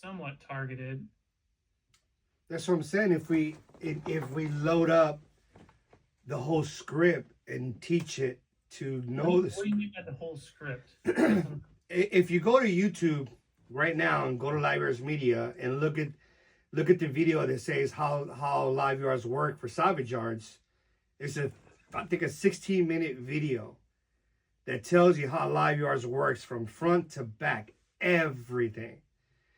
somewhat targeted. That's what I'm saying. If we load up the whole script and teach it to know What do you mean by the whole script? if you go to YouTube right now and go to LiveYards Media and look at the video that says how LiveYards work for salvage yards, it's I think a 16-minute video that tells you how LiveYards works from front to back, everything.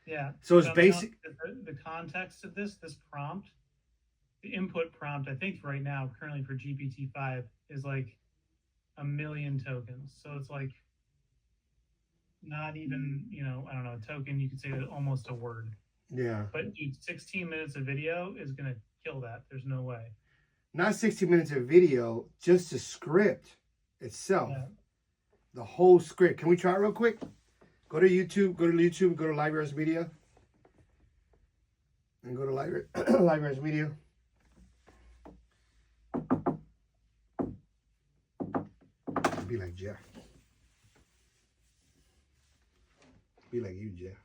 Yeah. So it's basic. The context of this prompt, the input prompt, I think right now, currently for GPT-5 is like 1 million tokens. So it's like not even, I don't know, a token, you could say almost a word. Yeah. But dude, 16 minutes of video is going to kill that. There's no way. Not 60 minutes of video, just the script itself. Yeah. The whole script. Can we try it real quick? Go to YouTube, go to LiveYards Media. And go to LiveYards Media. Be like Jeff. Be like you, Jeff.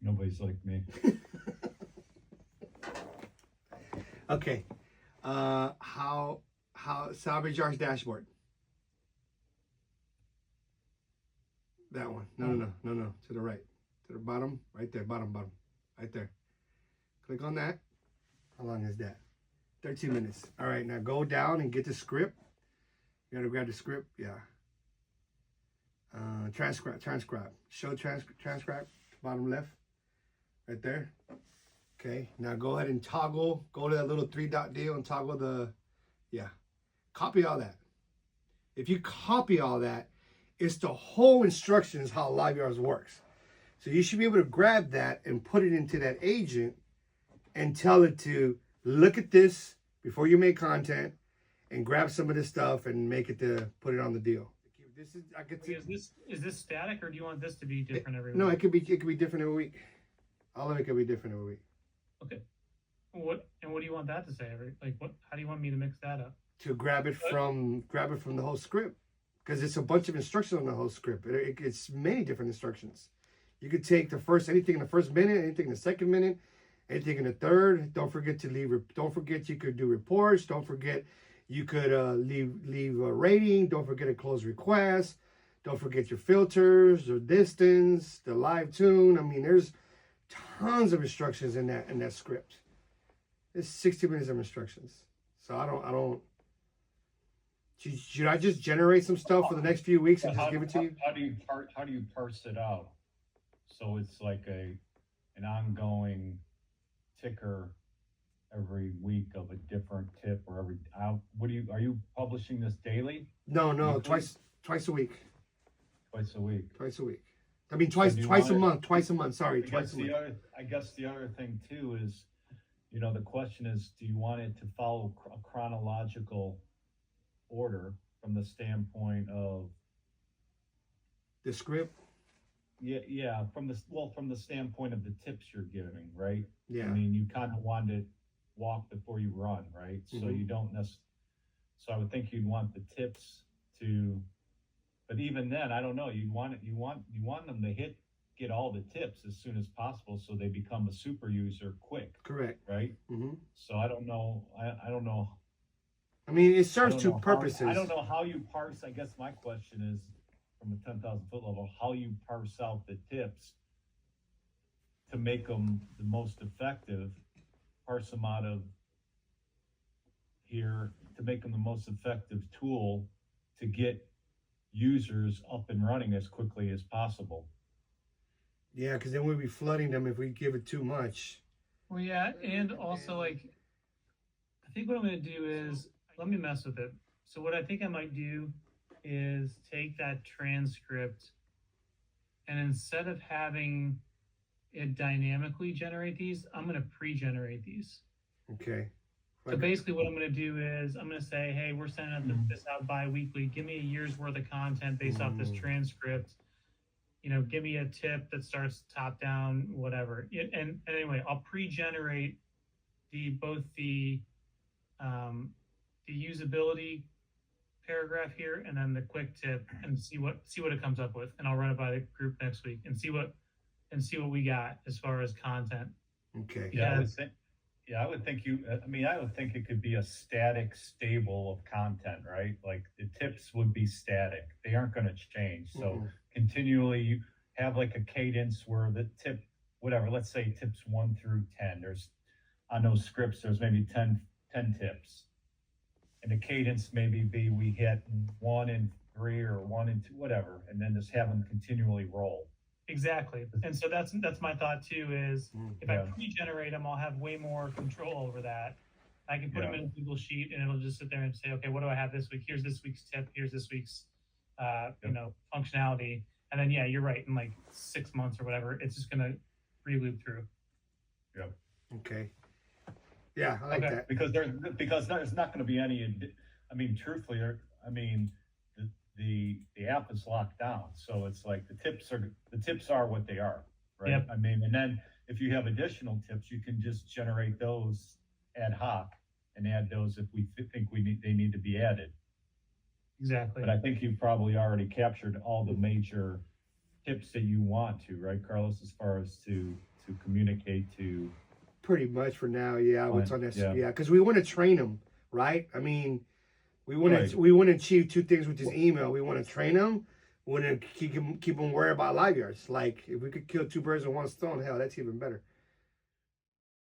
Nobody's like me. Okay. How salvage yards dashboard. That one. No. To the right. To the bottom. Right there. Bottom. Right there. Click on that. How long is that? 13 minutes. All right. Now go down and get the script. You gotta grab the script. Yeah. Transcribe. Show transcribe. Bottom left. Right there. Okay. Now go ahead and toggle. Go to that little 3-dot deal and toggle the. Yeah. Copy all that. If you copy all that, it's the whole instructions how LiveYards works. So you should be able to grab that and put it into that agent and tell it to look at this before you make content and grab some of this stuff and make it to put it on the deal. This is this static, or do you want this to be different every week? No, it could be different every week. All of it could be different every week. Okay. What do you want that to say? How do you want me to mix that up? To grab it from the whole script, because it's a bunch of instructions on the whole script. It's many different instructions. You could take anything in the first minute, anything in the second minute, anything in the third. Don't forget you could do reports. Don't forget you could leave a rating. Don't forget a close request. Don't forget your filters, the distance, the live tune. I mean, there's tons of instructions in that script. It's 60 minutes of instructions. So I don't. Should I just generate some stuff for the next few weeks and just give it to you? How do you parse it out? So it's like an ongoing ticker every week of a different tip, or are you publishing this daily? No, twice a week. Twice a week. Twice a week. I mean twice a month. Sorry, twice a month. I guess the other thing too is, the question is, do you want it to follow a chronological order from the standpoint of the script? Yeah, from the standpoint of the tips you're giving, right? Yeah. I mean, you kind of want to walk before you run, right? Mm-hmm. So you don't necessarily. So I would think you'd want the tips to, but even then, I don't know. You want them to get all the tips as soon as possible, so they become a super user quick. Correct. Right. Mm-hmm. So I don't know. I don't know. I mean, it serves two purposes. I don't know how you parse. I guess my question is, from a 10,000-foot level, how you parse out the tips to make them the most effective. Parse them out of here to make them the most effective tool to get users up and running as quickly as possible. Yeah, because then we'll be flooding them if we give it too much. Well, yeah, and also, I think what I'm going to do is, let me mess with it. So what I think I might do is take that transcript, and instead of having it dynamically generate these, I'm going to pre-generate these. Okay. So basically what I'm going to do is I'm going to say, hey, we're sending this out bi-weekly. Give me a year's worth of content based off this transcript. Give me a tip that starts top down, whatever. And anyway, I'll pre-generate both the usability paragraph here and then the quick tip, and see what it comes up with. And I'll run it by the group next week and see what and see what we got as far as content. Okay. Yeah, I would Yes. think. Yeah, I would think I would think it could be a static stable of content, right? Like the tips would be static; they aren't going to change. So Mhm. continually, you have like a cadence where the tip, whatever. Let's say tips 1 through 10. There's on those scripts. There's maybe 10 tips, and the cadence maybe be we hit 1 and 3 or 1 and 2, whatever, and then just have them continually roll. Exactly. And so that's my thought too, is if I Yeah. pre-generate them, I'll have way more control over that. I can put them Yeah. in a Google sheet and it'll just sit there and say, okay, what do I have this week? Here's this week's tip. Here's this week's, functionality. And then, yeah, you're right. In like 6 months or whatever, it's just going to re-loop through. Okay. Yeah, I like Okay. that. Because there's not going to be any. I mean, truthfully, the app is locked down, so it's like the tips are what they are, right? Yep. I mean, and then if you have additional tips, you can just generate those ad hoc and add those if we think they need to be added. Exactly. But I think you've probably already captured all the major tips that you want to, right, Carlos? As far as to communicate to. Pretty much for now, yeah. What's on this? Yeah. Yeah, because we want to train them, right? I mean, we want Right. to achieve two things with this email. We want to train them. We want to keep them worried about LiveYards. Like if we could kill two birds with one stone, hell, that's even better.